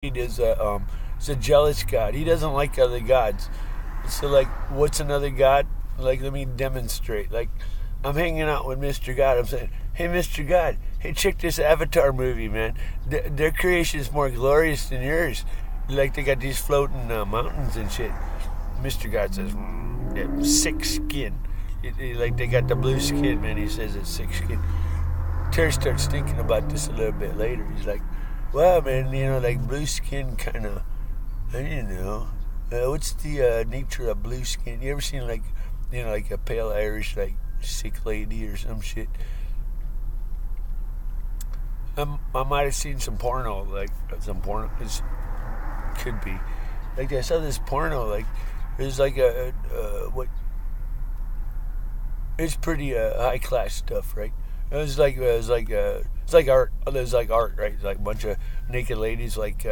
is a jealous God. He doesn't like other gods. So like, what's another God? Like, let me demonstrate. Like, I'm hanging out with Mr. God. I'm saying, hey, Mr. God, hey, check this Avatar movie, man. Their creation is more glorious than yours. Like, they got these floating mountains and shit. Mr. God says, yeah, sick skin. Like, they got the blue skin, man. He says it's sick skin. Terry starts thinking about this a little bit later. He's like, well, man, like blue skin kind of, I don't know. What's the nature of blue skin? You ever seen, like, like a pale Irish, like, sick lady or some shit? I might have seen some porno, like, some porno. It could be. Like, I saw this porno, like, it was like what? It's pretty high class stuff, right? It's like art. It was like art, right? It's like a bunch of naked ladies, like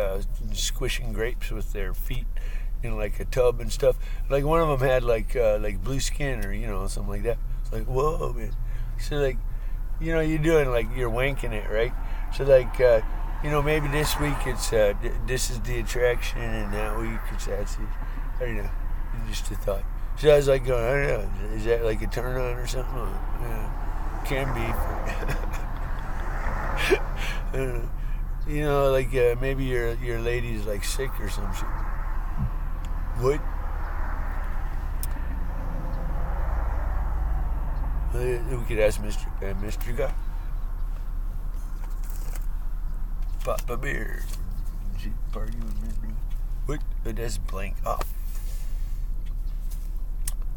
squishing grapes with their feet in like a tub and stuff. Like one of them had like blue skin or something like that. It's like, whoa, man. So like, you're doing like you're wanking it, right? So like, maybe this week it's this is the attraction, and that week it's that's it. I don't know. It's just a thought. So I was like going, I don't know, is that like a turn on or something? Can be. Like maybe your lady's like sick or some shit. What? We could ask Mr. Guy. Pop a beer. Party with Mr. What? That's blank. Oh.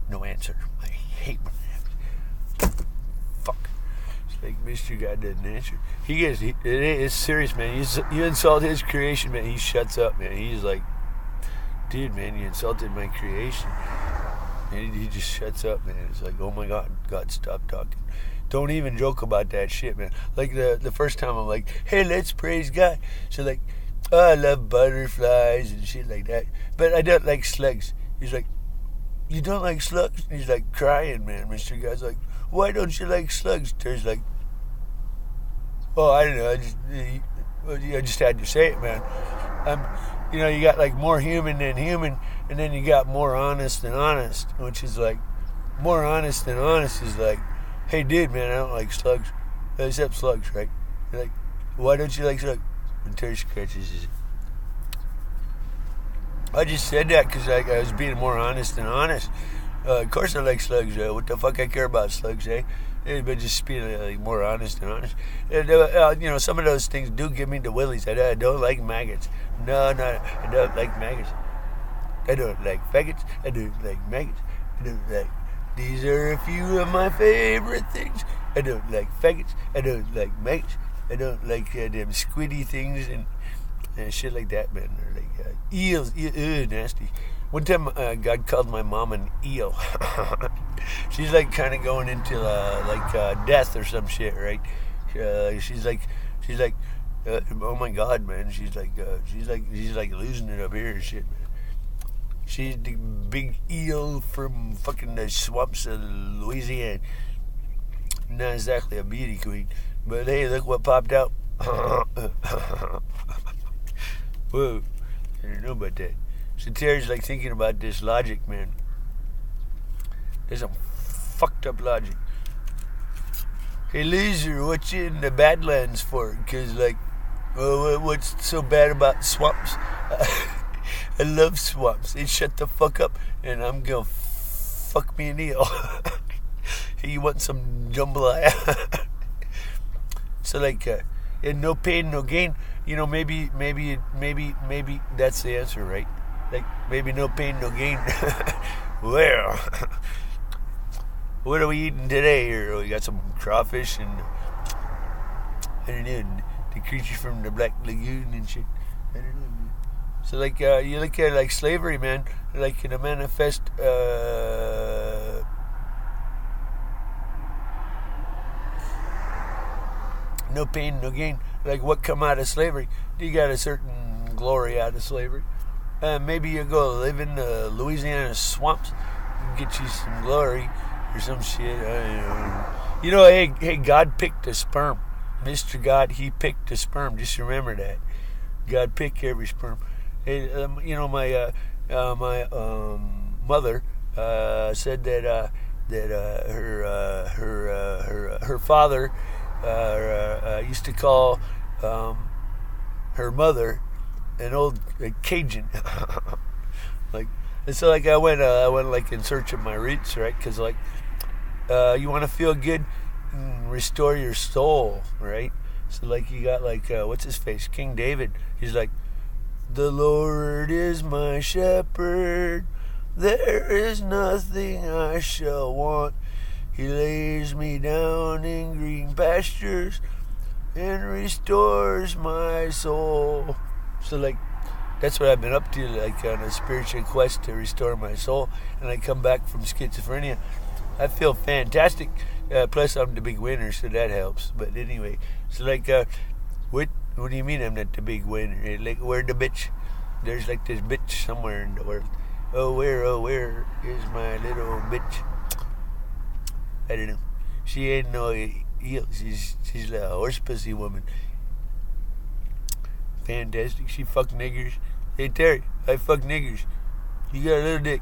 No answer. I hate when that happens. Fuck. It's like Mr. Guy doesn't answer. It's serious, man. You insult his creation, man. He shuts up, man. He's like, dude, man, you insulted my creation. And he just shuts up, man. It's like, oh my God, God, stop talking. Don't even joke about that shit, man. Like the first time I'm like, hey, let's praise God. So like, oh, I love butterflies and shit like that. But I don't like slugs. He's like, you don't like slugs? And he's like crying, man. Mr. Guy's like, why don't you like slugs? Terry's like, oh, I don't know. I just had to say it, man. You got like more human than human, and then you got more honest than honest, which is like, more honest than honest is like, hey, dude, man, I don't like slugs. Except slugs, right? You're like, why don't you like slugs? And Terry scratches his. I just said that because I was being more honest than honest. Of course I like slugs. What the fuck I care about slugs, eh? But just being like, more honest and honest. And, some of those things do give me the willies. I don't like maggots. No, I don't like maggots. I don't like faggots. I don't like maggots. I don't like... These are a few of my favorite things. I don't like faggots. I don't like maggots. I don't like them squiddy things and shit like that, man. Or like eels. Nasty. One time, God called my mom an eel. She's like kind of going into death or some shit, right? She's like, oh my God, man. She's like losing it up here and shit, man. She's the big eel from fucking the swamps of Louisiana. Not exactly a beauty queen, but hey, look what popped out. Whoa, I didn't know about that. So Terry's like thinking about this logic, man. There's some fucked up logic. Hey, loser, what you in the Badlands for? Because, like, what's so bad about swamps? I love swamps. They shut the fuck up, and I'm gonna fuck me an eel. Hey, you want some jambalaya? So, like, no pain, no gain. Maybe that's the answer, right? Like, maybe no pain, no gain. Well, what are we eating today? Here, we got some crawfish and I don't know, the creature from the Black Lagoon and shit. I don't know. So like, you look at like slavery, man. Like in a manifest. No pain, no gain. Like what come out of slavery? You got a certain glory out of slavery. Maybe you go live in the Louisiana swamps and get you some glory or some shit. Hey, God picked a sperm. Mr. God, he picked a sperm. Just remember that. God pick every sperm. And, my mother said that her father used to call her mother an old Cajun. Like, and so like I went like in search of my roots, right? Because like you want to feel good, restore your soul, right? So like you got like what's his face, King David. He's like, the Lord is my shepherd, there is nothing I shall want. He lays me down in green pastures and restores my soul. So like that's what I've been up to, like on a spiritual quest to restore my soul. And I come back from schizophrenia, I feel fantastic. Plus I'm the big winner, so that helps. But anyway, so like what do you mean I'm not the big winner? Like, where the bitch? There's like this bitch somewhere in the world. Oh where is my little bitch? I don't know. She ain't no eel. She's a horse pussy woman. Fantastic. She fuck niggers. Hey Terry, I fuck niggers. You got a little dick.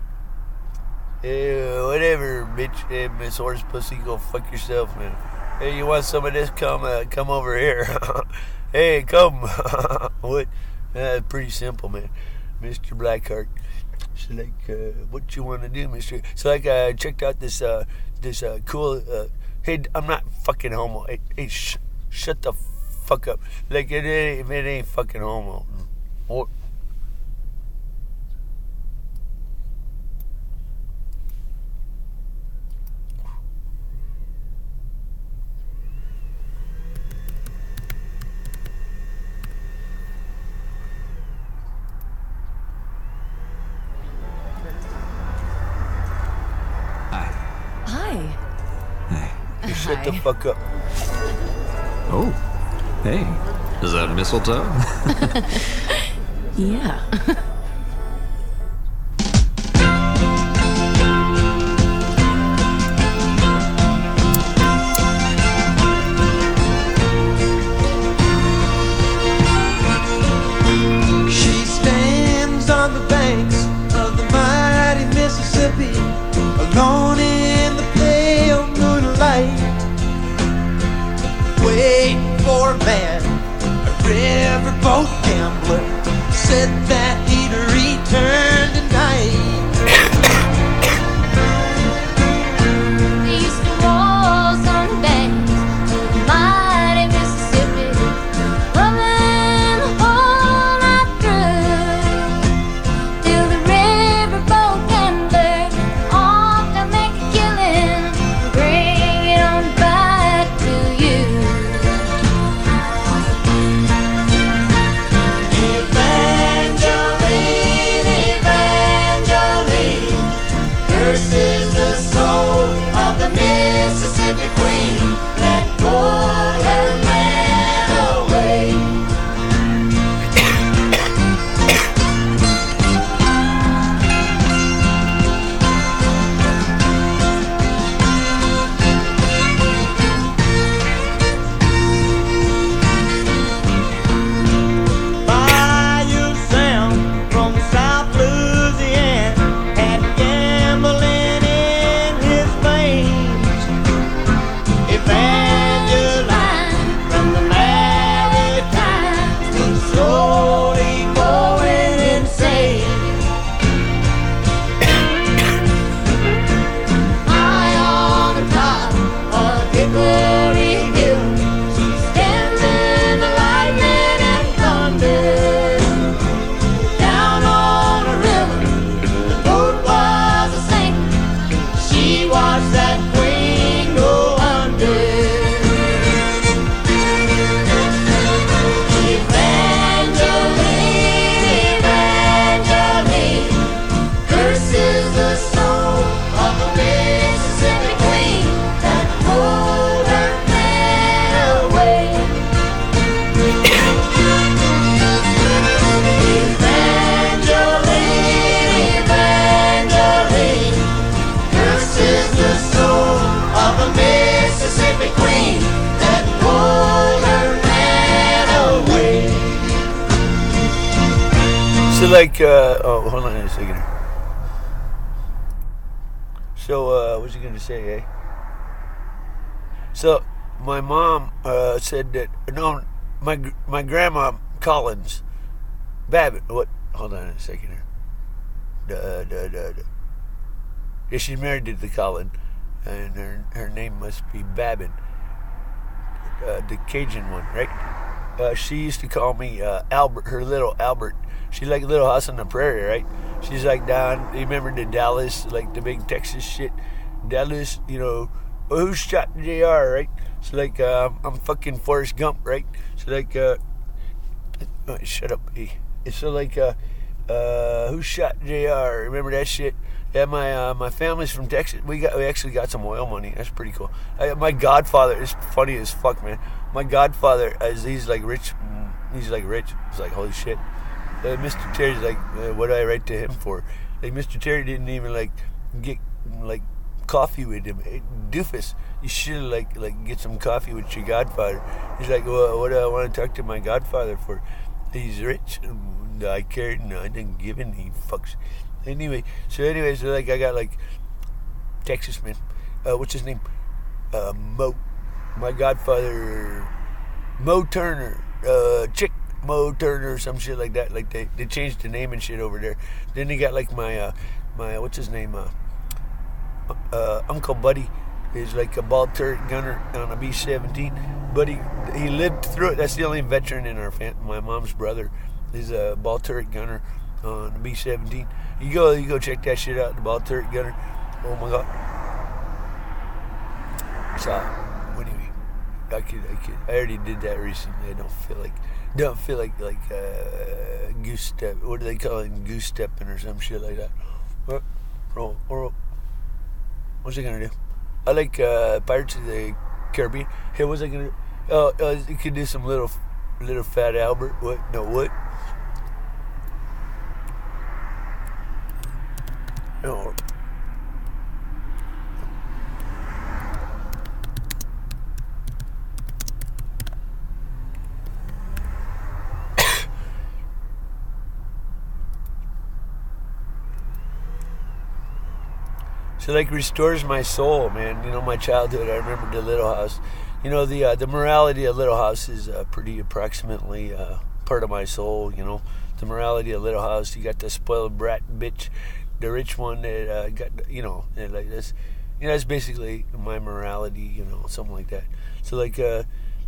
Whatever, bitch. Hey, Miss Horse Pussy, go fuck yourself, man. Hey, you want some of this? Come over here. Hey, come. What? Pretty simple, man. Mr. Blackheart. So like, what you want to do, Mister? So like, I checked out this cool. Hey, I'm not fucking homo. Hey, shut the fuck up. Like it ain't fucking homo. Or, shut the fuck up. Oh, hey. Is that mistletoe? Yeah. She stands on the banks of the mighty Mississippi, alone in the pale moonlight, waiting for a man, a riverboat gambler, said that he'd return tonight. They used to waltz on the banks of the mighty Mississippi, rubbing the whole night through, till the riverboat gambler off to make a killing, bring it on back to you. Evangeline So like, oh, hold on a second here. So, what was you gonna say, eh? So, my mom said that no, my grandma Collins, Babbitt. What? Hold on a second here. Yeah, she's married to the Collin, and her name must be Babbitt, the Cajun one, right? She used to call me Albert, her little Albert. She's like Little House on the Prairie, right? She's like down. You remember the Dallas, like the big Texas shit, Dallas, you know. Well, who shot JR, right? So like, I'm fucking Forrest Gump, right? So like, oh, shut up, E. So like, who shot JR? Remember that shit? Yeah, my family's from Texas. We actually got some oil money. That's pretty cool. My godfather is funny as fuck, man. My godfather, he's like rich. He's like rich. It's like holy shit. Mr. Terry's like, what did I write to him for? Like Mr. Terry didn't even like get like coffee with him. Hey, doofus, you should like get some coffee with your godfather. He's like, well, what do I want to talk to my godfather for? He's rich. I cared. No, I didn't give any fucks. Anyway, so like I got like Texas man. What's his name? Mo. My godfather, Mo Turner. Chick Mo Turner or some shit like that. Like they changed the name and shit over there. Then they got like my what's his name? Uncle Buddy is like a ball turret gunner on a B-17. Buddy, he lived through it. That's the only veteran in our family. My mom's brother is a ball turret gunner on a B-17. You go check that shit out. The ball turret gunner. Oh my god. So anyway, I already did that recently. I don't feel like goose step. What do they call it? Goose stepping or some shit like that. Or what's I gonna do? I like Pirates of the Caribbean. Hey, what's I gonna do? Oh, you could do some little fat Albert. What? No, what? No. So like restores my soul, man. You know, my childhood. I remember the Little House. You know, the morality of Little House is pretty approximately part of my soul. You know, the morality of Little House. You got the spoiled brat bitch, the rich one that got, you know, and like this. You know, that's basically my morality. You know, something like that. So like,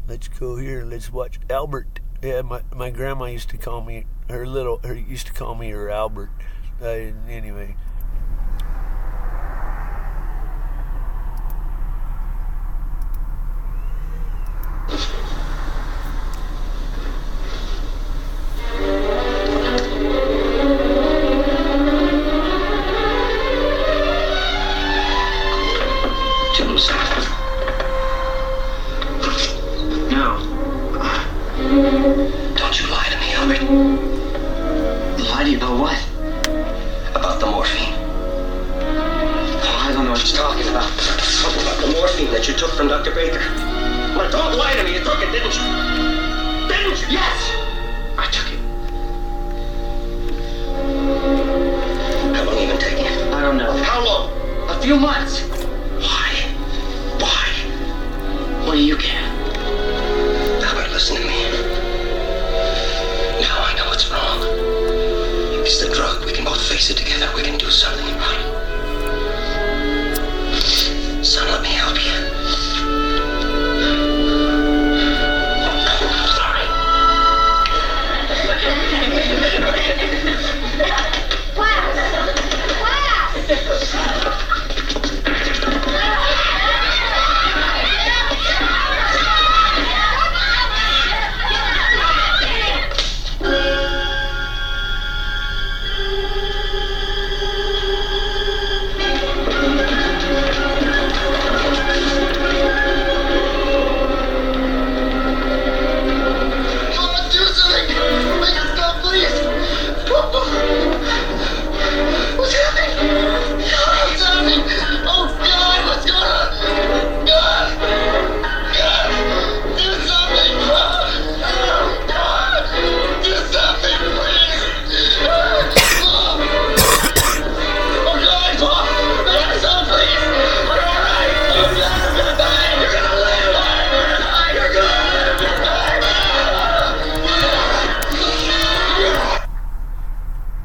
let's go here and let's watch Albert. Yeah, my grandma used to call me her Albert. Anyway.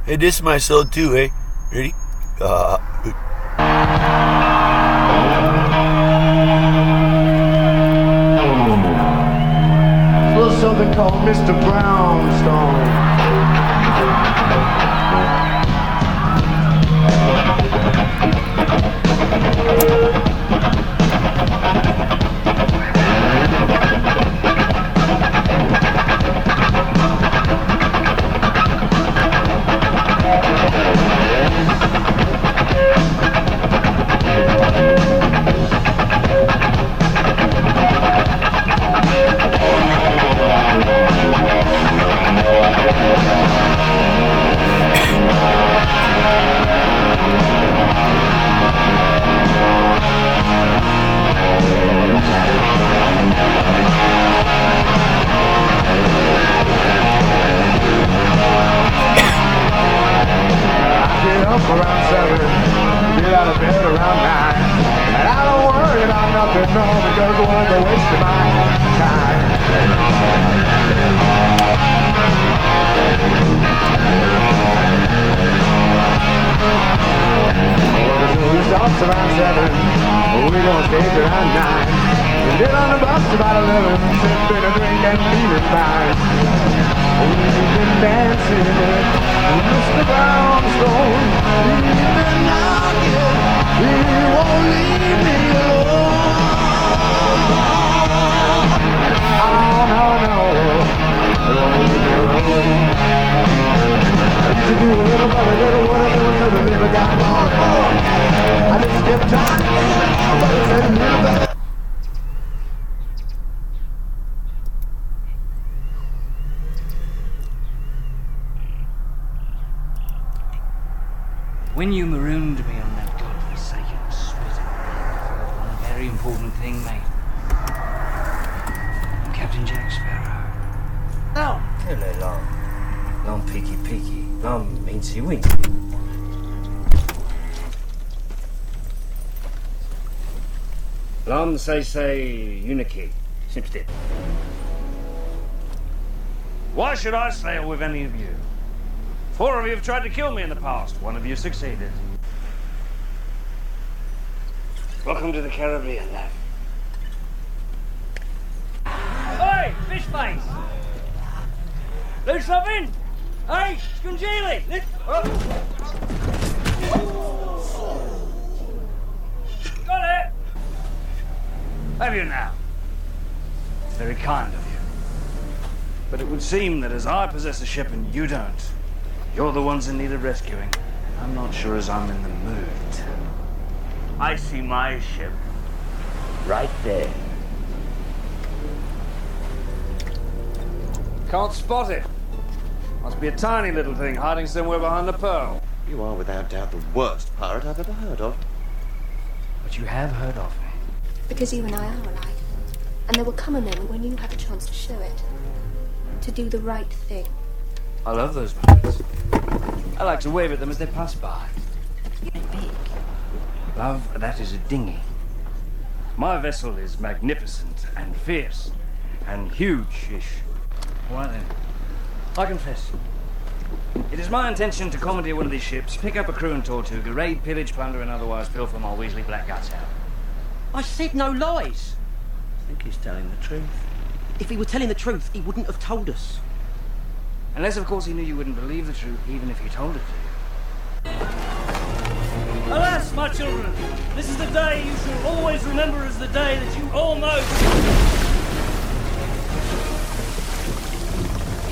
Hey, this is my soul too, hey? Ready? Little something called Mr. Brownstone. Around 7, get out of bed around 9, and I don't worry about nothing, no, because it was a waste of my time. We starts around 7, we gonna stay around 9, and get on the bus about 11, sipping a drink and feeling fine. We've been dancing with Mr. Brownstone. He's been knocking, he won't leave me alone. Oh, no, he won't leave me alone. To do a little but a little whatever, another little got more. I just kept trying to but it's a little better. When you marooned me on that godforsaken spit, one very important thing, mate. I'm Captain Jack Sparrow. Oh, hello, long. Long peaky peaky. Long mincy winky. Long say uniki. Simpstead. Why should I sail with any of you? 4 of you have tried to kill me in the past. 1 of you succeeded. Welcome to the Caribbean, lad. Oi, fish face! Do something! Hey, Scungili! Got it! Have you now? It's very kind of you. But it would seem that as I possess a ship and you don't, you're the ones in need of rescuing. I'm not sure as I'm in the mood. I see my ship right there. Can't spot it. Must be a tiny little thing hiding somewhere behind the pearl. You are without doubt the worst pirate I've ever heard of. But you have heard of me. Because you and I are alike. And there will come a moment when you have a chance to show it. To do the right thing. I love those moments. I like to wave at them as they pass by. Big. Love, that is a dinghy. My vessel is magnificent and fierce and huge-ish. Why then? I confess. It is my intention to commandeer one of these ships, pick up a crew and Tortuga, raid, pillage, plunder, and otherwise pilfer my Weasley black guts out. I said no lies. I think he's telling the truth. If he were telling the truth, he wouldn't have told us. Unless, of course, he knew you wouldn't believe the truth, even if he told it to you. Alas, my children, this is the day you shall always remember as the day that you all know.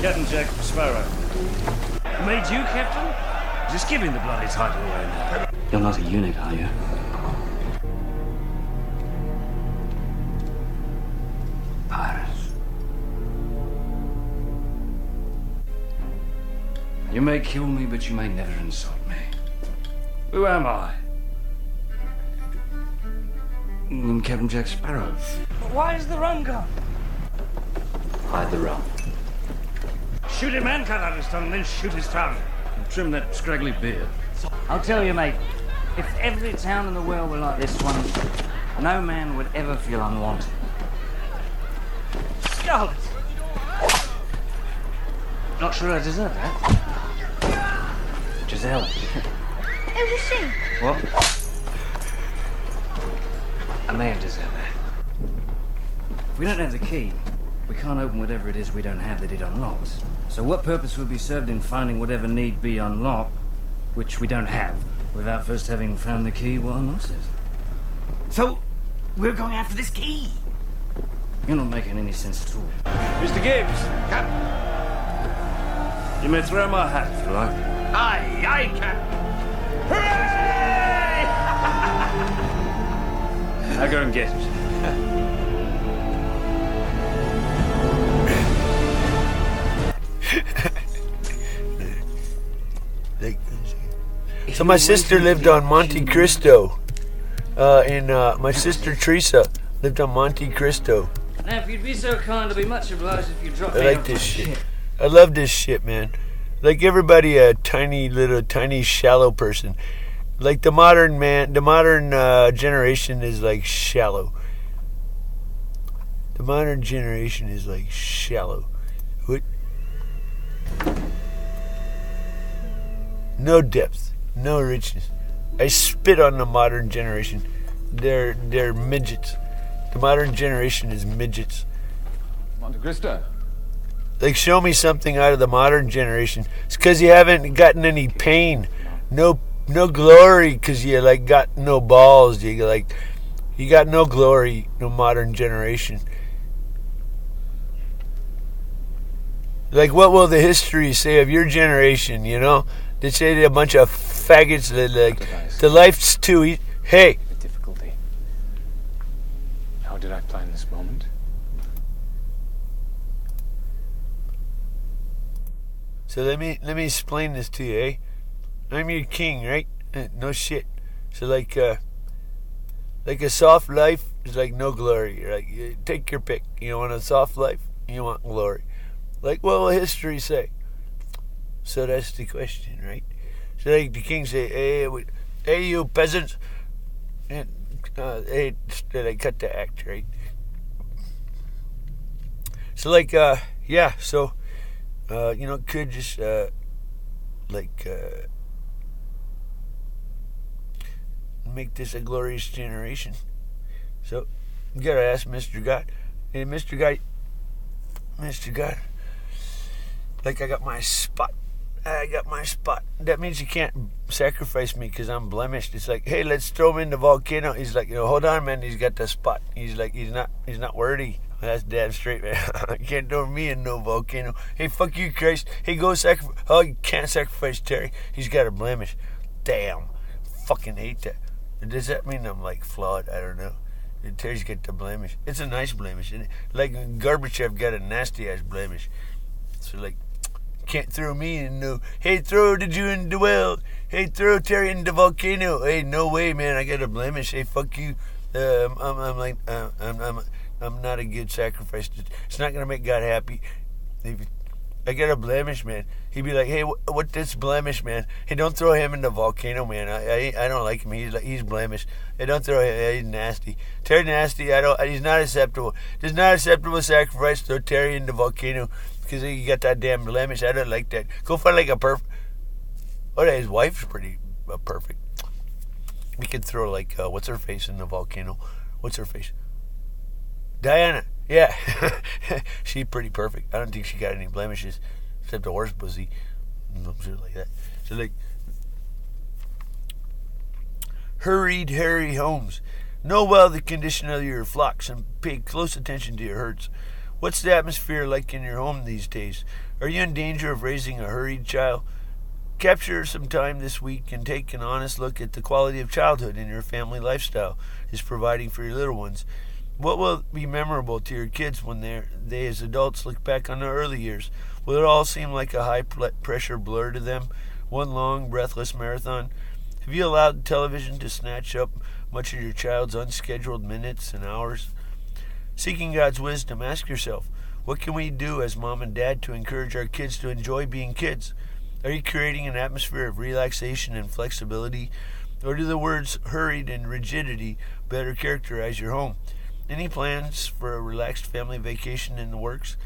Captain Jack Sparrow. Who made you captain? Just give him the bloody title away now. You're not a eunuch, are you? Pirates. You may kill me, but you may never insult me. Who am I? I'm Captain Jack Sparrow. Why is the rum gone? Hide the rum. Shoot him and cut out his tongue, then shoot his tongue. And trim that scraggly beard. I'll tell you, mate, if every town in the world were like this one, no man would ever feel unwanted. Scarlet! Not sure I deserve that. Giselle. Who was she? What? Amanda's out there. If we don't have the key, we can't open whatever it is we don't have that it unlocks. So what purpose would be served in finding whatever need be unlocked, which we don't have, without first having found the key what unlocks it? So, we're going after this key. You're not making any sense at all. Mr. Gibbs! You may throw my hat if you like. Aye, aye, Captain. Hooray! Now go and get it. So my sister lived on Monte Cristo, and my sister Teresa lived on Monte Cristo. Now, if you'd be so kind, I'd be much obliged if you drop me I like off this the shit. I love this shit, man. Like everybody, a tiny, shallow person. Like the modern generation is like shallow. The modern generation is like shallow. What? No depth, no richness. I spit on the modern generation. They're midgets. The modern generation is midgets. Monte Cristo. Like, show me something out of the modern generation. It's because you haven't gotten any pain, no glory, because you like got no balls. You got no glory. No modern generation. Like, what will the history say of your generation? You know, they say they're a bunch of faggots. That like the life's too easy. Hey. Difficulty. How did I plan this moment? So let me explain this to you, eh? I'm your king, right? No shit. So like a soft life is like no glory. Like, you take your pick. You want a soft life? You want glory? Like, what will history say? So that's the question, right? So like the king say, hey, you peasants, and hey, they cut the act, right? So like, yeah, so. Could just, make this a glorious generation. So, you gotta ask Mr. God. Hey, Mr. God, like, I got my spot. That means you can't sacrifice me because I'm blemished. It's like, hey, let's throw him in the volcano. He's like, hold on, man. He's got the spot. He's like, he's not worthy. That's damn straight, man. You can't throw me in no volcano. Hey, fuck you, Christ. Hey, go sacrifice. Oh, you can't sacrifice Terry. He's got a blemish. Damn. Fucking hate that. Does that mean I'm like flawed? I don't know. Terry's got the blemish. It's a nice blemish, isn't it? Like Gorbachev got a nasty ass blemish. So like, can't throw me in no. Hey, throw the Jew in the well. Hey, throw Terry in the volcano. Hey, no way, man. I got a blemish. Hey, fuck you. I'm not a good sacrifice. It's not gonna make God happy. I got a blemish, man. He'd be like, hey, what this blemish, man? Hey, don't throw him in the volcano, man. I don't like him. He's blemished. Hey, don't throw him. He's nasty. Terry nasty. He's not acceptable. There's not acceptable sacrifice. Throw Terry in the volcano because he got that damn blemish. I don't like that. Go find like a perfect. Oh, his wife's pretty perfect. We could throw like what's her face in the volcano? What's her face? Diana. Yeah. She's pretty perfect. I don't think she got any blemishes except a horse pussy. Shit like that. So like, hurried Harry Holmes. Know well the condition of your flocks and pay close attention to your herds. What's the atmosphere like in your home these days? Are you in danger of raising a hurried child? Capture some time this week and take an honest look at the quality of childhood and your family lifestyle is providing for your little ones. What will be memorable to your kids when they as adults look back on their early years? Will it all seem like a high-pressure blur to them, one long, breathless marathon? Have you allowed television to snatch up much of your child's unscheduled minutes and hours? Seeking God's wisdom, ask yourself, what can we do as mom and dad to encourage our kids to enjoy being kids? Are you creating an atmosphere of relaxation and flexibility? Or do the words hurried and rigidity better characterize your home? Any plans for a relaxed family vacation in the works?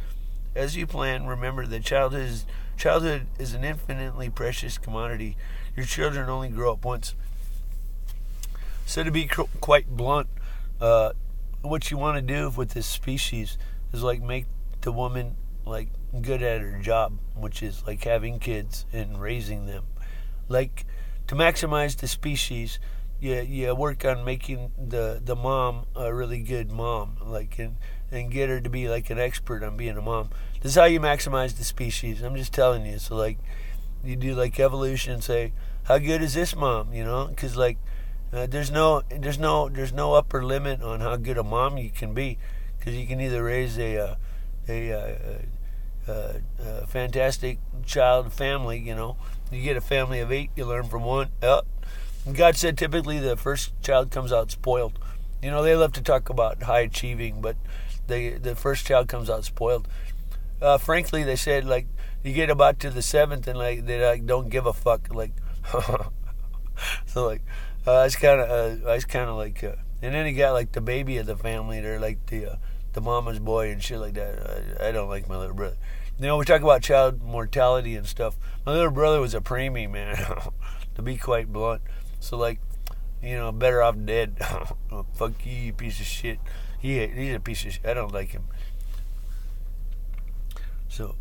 As you plan, remember that childhood Childhood is an infinitely precious commodity. Your children only grow up once. So to be quite blunt, what you want to do with this species is like make the woman like good at her job, which is like having kids and raising them. Like to maximize the species, you work on making the mom a really good mom, like and get her to be like an expert on being a mom. This is how you maximize the species. I'm just telling you. So like you do like evolution and say, how good is this mom? You know, because like there's no upper limit on how good a mom you can be, because you can either raise a fantastic child family. You know, you get a family of 8, you learn from one. God said typically the first child comes out spoiled. You know, they love to talk about high achieving, but the first child comes out spoiled. Frankly, they said like you get about to the 7th and like they like don't give a fuck. Like so like I was kind of like and then you got like the baby of the family. They're like the mama's boy and shit like that. I don't like my little brother. You know, we talk about child mortality and stuff. My little brother was a preemie, man. To be quite blunt. So like, you know, better off dead. Fuck you, you piece of shit. He's a piece of shit. I don't like him. So